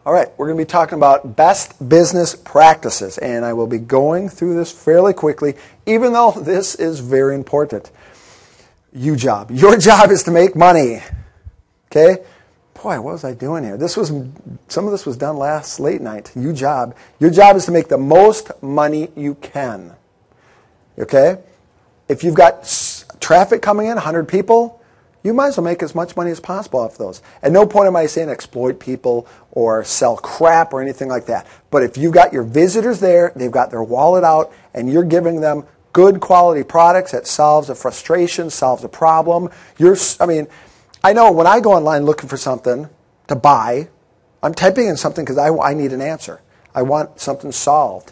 All right, we're going to be talking about best business practices, and I will be going through this fairly quickly, even though this is very important. YOURjob. Your job is to make money. Okay? Boy, what was I doing here? Some of this was done late night. YOURjob. Your job is to make the most money you can. Okay? If you've got traffic coming in, 100 people, you might as well make as much money as possible off those. At no point am I saying exploit people or sell crap or anything like that. But if you've got your visitors there, they've got their wallet out, and you're giving them good quality products that solves a frustration, solves a problem. I know when I go online looking for something to buy, I'm typing in something because I need an answer. I want something solved,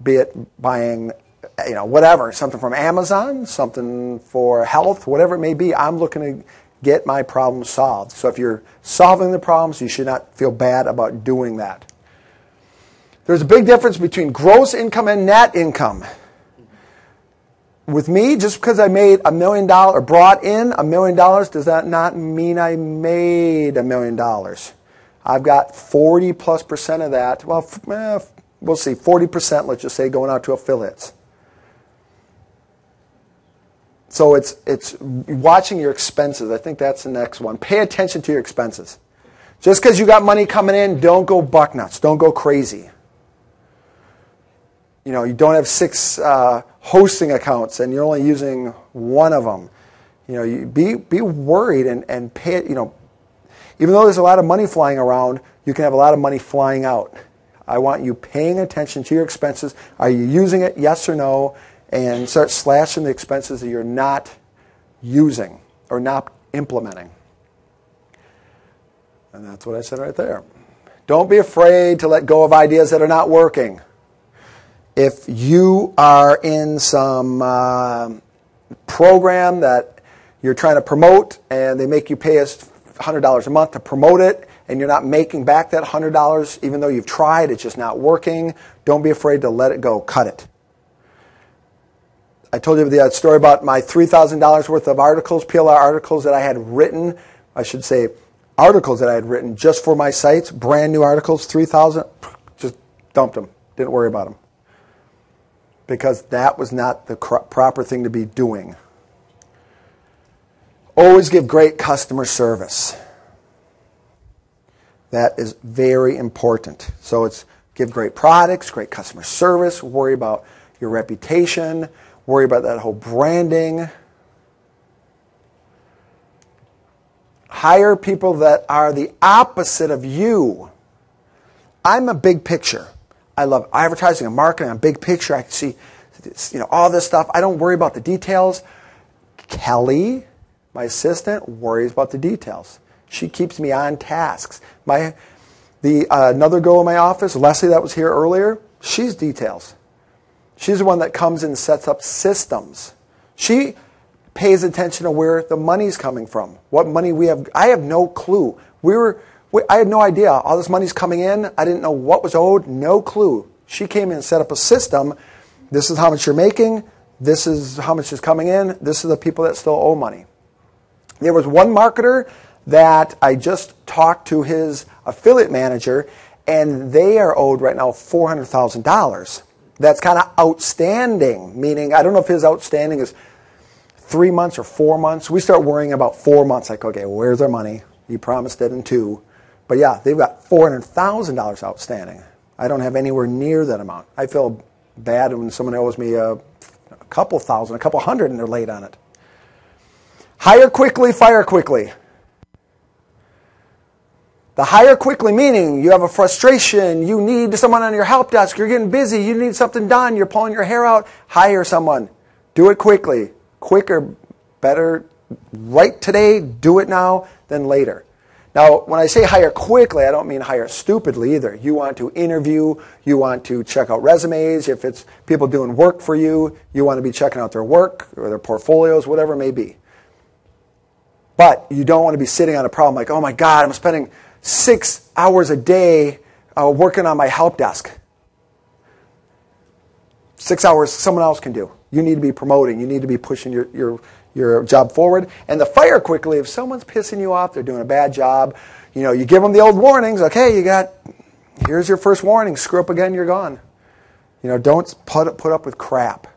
be it buying whatever, something from Amazon, something for health, whatever it may be. I'm looking to get my problem solved. So if you're solving the problems, you should not feel bad about doing that. There's a big difference between gross income and net income. With me, just because I made $1 million or brought in $1 million, does that not mean I made $1 million? I've got 40+% of that. Well, we'll see, 40%, let's just say, going out to affiliates. So it's watching your expenses. I think that's the next one. Pay attention to your expenses. Just because you got money coming in, don't go buck nuts. Don't go crazy. You don't have 6 hosting accounts and you're only using one of them. You be worried and pay it. Even though there's a lot of money flying around, you can have a lot of money flying out. I want you paying attention to your expenses. Are you using it? Yes or no? And start slashing the expenses that you're not using or not implementing. And that's what I said right there. Don't be afraid to let go of ideas that are not working. If you are in some program that you're trying to promote and they make you pay us $100 a month to promote it and you're not making back that $100 even though you've tried, it's just not working, don't be afraid to let it go. Cut it. I told you the story about my $3,000 worth of articles, PLR articles that I had written. I should say articles that I had written just for my sites, brand new articles, 3,000. Just dumped them. Didn't worry about them. Because that was not the proper thing to be doing. Always give great customer service. That is very important. So it's give great products, great customer service, worry about your reputation, worry about that whole branding. Hire people that are the opposite of you. I'm a big picture. I love advertising and marketing. I'm a big picture. I can see all this stuff. I don't worry about the details. Kelly, my assistant, worries about the details. She keeps me on tasks. Another girl in my office, Leslie, that was here earlier, she's details. She's the one that comes and sets up systems. She pays attention to where the money's coming from, what money we have. I have no clue. I had no idea. All this money's coming in. I didn't know what was owed. No clue. She came in and set up a system. This is how much you're making. This is how much is coming in. This is the people that still owe money. There was one marketer that I just talked to his affiliate manager, and they are owed right now $400,000. That's kind of outstanding, meaning I don't know if his outstanding is 3 months or 4 months. We start worrying about 4 months. Like, okay, well, where's our money? You promised it in 2. But yeah, they've got $400,000 outstanding. I don't have anywhere near that amount. I feel bad when someone owes me a couple thousand, a couple hundred, and they're late on it. Hire quickly, fire quickly. The hire quickly meaning you have a frustration, you need someone on your help desk, you're getting busy, you need something done, you're pulling your hair out, hire someone. Do it quickly. Quicker, better, right today, do it now than later. Now, when I say hire quickly, I don't mean hire stupidly either. You want to interview, you want to check out resumes. If it's people doing work for you, you want to be checking out their work or their portfolios, whatever it may be. But you don't want to be sitting on a problem like, oh my God, I'm spending 6 hours a day working on my help desk. 6 hours someone else can do. You need to be promoting. You need to be pushing your job forward. And the fire quickly, if someone's pissing you off, they're doing a bad job, you give them the old warnings. Okay, here's your first warning. Screw up again, you're gone. Don't put up with crap.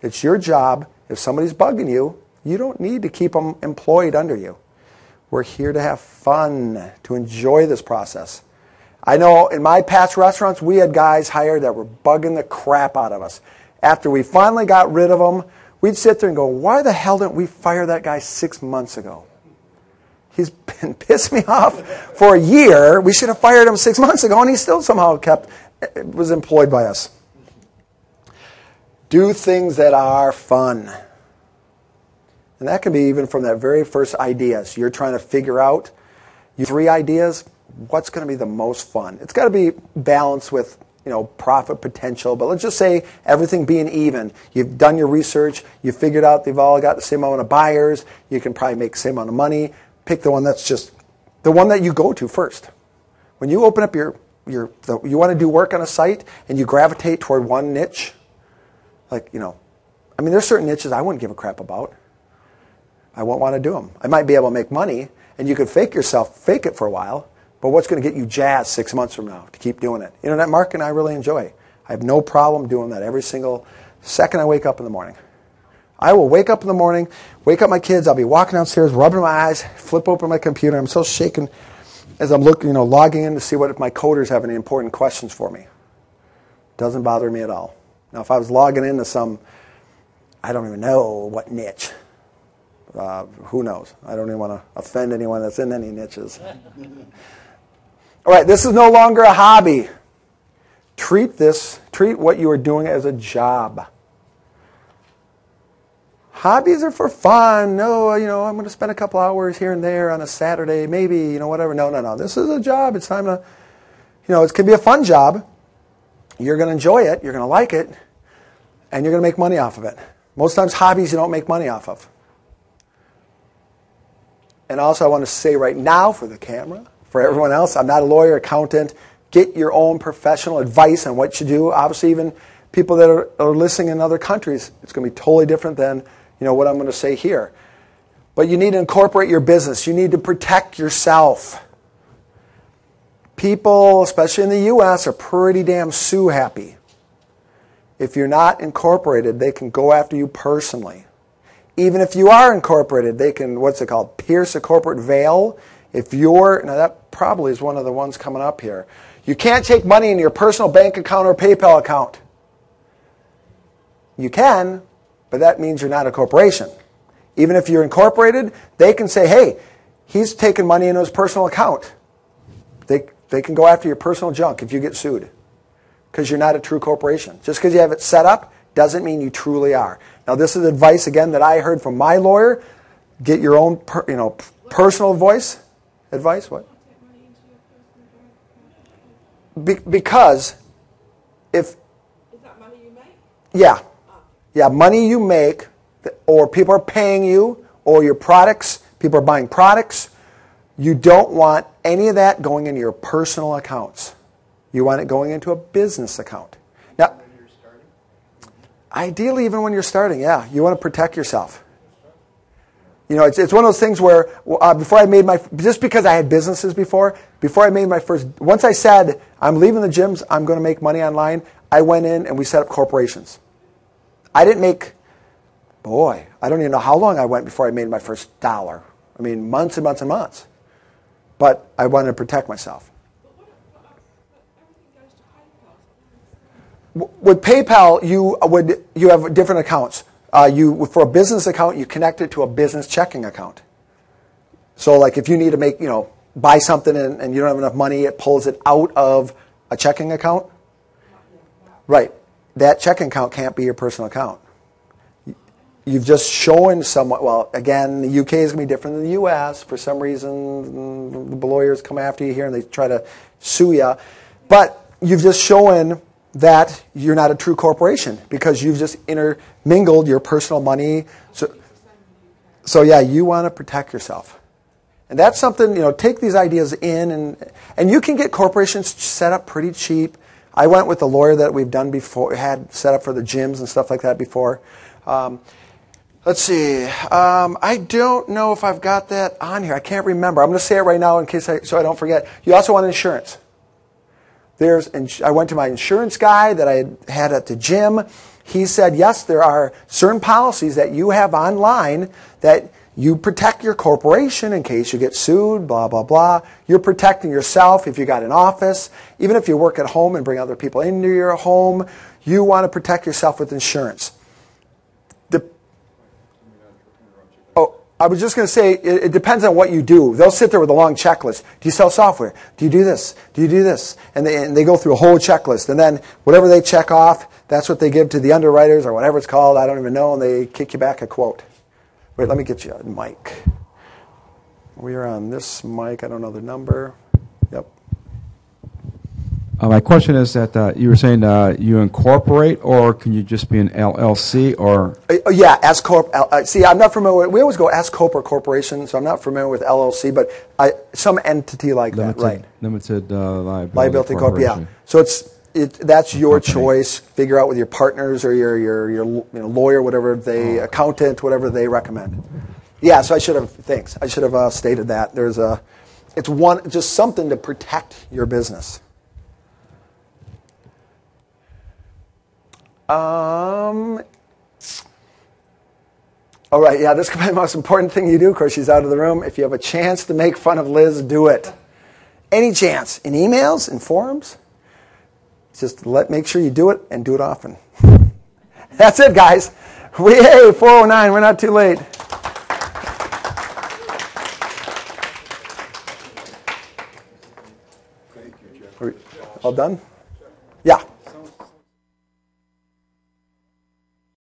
It's your job. If somebody's bugging you, you don't need to keep them employed under you. We're here to have fun, to enjoy this process. I know in my past restaurants, we had guys hired that were bugging the crap out of us. After we finally got rid of them, we'd sit there and go, why the hell didn't we fire that guy 6 months ago? He's been pissed me off for a year. We should have fired him 6 months ago, and he still somehow was employed by us. Do things that are fun. And that can be even from that very first idea. So you're trying to figure out your 3 ideas. What's going to be the most fun? It's got to be balanced with, profit potential. But let's just say everything being even. You've done your research. You figured out they've all got the same amount of buyers. You can probably make the same amount of money. Pick the one that's just the one that you go to first. When you open up you want to do work on a site and you gravitate toward one niche, there's certain niches I wouldn't give a crap about. I won't want to do them. I might be able to make money, and you could fake it for a while, but what's going to get you jazzed 6 months from now to keep doing it? Internet marketing I really enjoy. I have no problem doing that every single second I wake up in the morning. I will wake up in the morning, wake up my kids, I'll be walking downstairs, rubbing my eyes, flip open my computer. I'm so shaken as I'm logging in to see if my coders have any important questions for me. Doesn't bother me at all. Now, if I was logging into I don't even know what niche. Who knows? I don't even want to offend anyone that's in any niches. All right, this is no longer a hobby. Treat what you are doing as a job. Hobbies are for fun. No, I'm going to spend a couple hours here and there on a Saturday, maybe, whatever. No. This is a job. It's time to, it can be a fun job. You're going to enjoy it. You're going to like it. And you're going to make money off of it. Most times, hobbies you don't make money off of. And also, I want to say right now for the camera, for everyone else, I'm not a lawyer, accountant. Get your own professional advice on what you do. Obviously, even people that are listening in other countries, it's going to be totally different than what I'm going to say here. But you need to incorporate your business. You need to protect yourself. People, especially in the U.S., are pretty damn sue happy. If you're not incorporated, they can go after you personally. Even if you are incorporated, they can, pierce a corporate veil. Now that probably is one of the ones coming up here. You can't take money in your personal bank account or PayPal account. You can, but that means you're not a corporation. Even if you're incorporated, they can say, hey, he's taking money into his personal account. They can go after your personal junk if you get sued because you're not a true corporation. Just because you have it set up doesn't mean you truly are. Now, this is advice, again, that I heard from my lawyer. Get your own personal advice. What? Because if... Is that money you make? Yeah. Yeah, money you make, or people are paying you, or your products, people are buying products. You don't want any of that going into your personal accounts. You want it going into a business account. Now, ideally, even when you're starting, yeah, you want to protect yourself. It's one of those things where before I made just because I had businesses before I made my first, once I said, I'm leaving the gyms, I'm going to make money online, I went in and we set up corporations. I didn't make, I don't even know how long I went before I made my first dollar. I mean, months and months and months. But I wanted to protect myself. With PayPal, you have different accounts. For a business account, you connect it to a business checking account. So, like if you need to buy something and you don't have enough money, it pulls it out of a checking account. Right. That checking account can't be your personal account. You've just shown someone. Well, again, the UK is going to be different than the US. For some reason, the lawyers come after you here and they try to sue you. But you've just shown that you're not a true corporation because you've just intermingled your personal money. So yeah, you want to protect yourself. And that's something, take these ideas in and you can get corporations set up pretty cheap. I went with the lawyer that we've done before, had set up for the gyms and stuff like that before. Let's see. I don't know if I've got that on here. I can't remember. I'm going to say it right now in case so I don't forget. You also want insurance. I went to my insurance guy that I had at the gym. He said, yes, there are certain policies that you have online that you protect your corporation in case you get sued, blah, blah, blah. You're protecting yourself if you got an office. Even if you work at home and bring other people into your home, you want to protect yourself with insurance. I was just going to say, it depends on what you do. They'll sit there with a long checklist. Do you sell software? Do you do this? Do you do this? And they go through a whole checklist. And then whatever they check off, that's what they give to the underwriters or whatever it's called. I don't even know. And they kick you back a quote. Wait, let me get you a mic. We are on this mic. I don't know the number. Yep. My question is that you were saying you incorporate, or can you just be an LLC, or? Yeah, S corp. See, I'm not familiar. We always go S corp or corporation, so I'm not familiar with LLC, but some entity like that, right? Limited liability corp. Yeah. So that's your choice. Figure out with your partners or your lawyer, whatever accountant, whatever they recommend. Yeah. So I should have stated that. It's just something to protect your business. All right, yeah, this could be the most important thing you do. Of course, she's out of the room. If you have a chance to make fun of Liz, do it. Any chance. In emails, in forums. Just make sure you do it and do it often. That's it, guys. Hey, 4:09, we're not too late. All done? Yeah.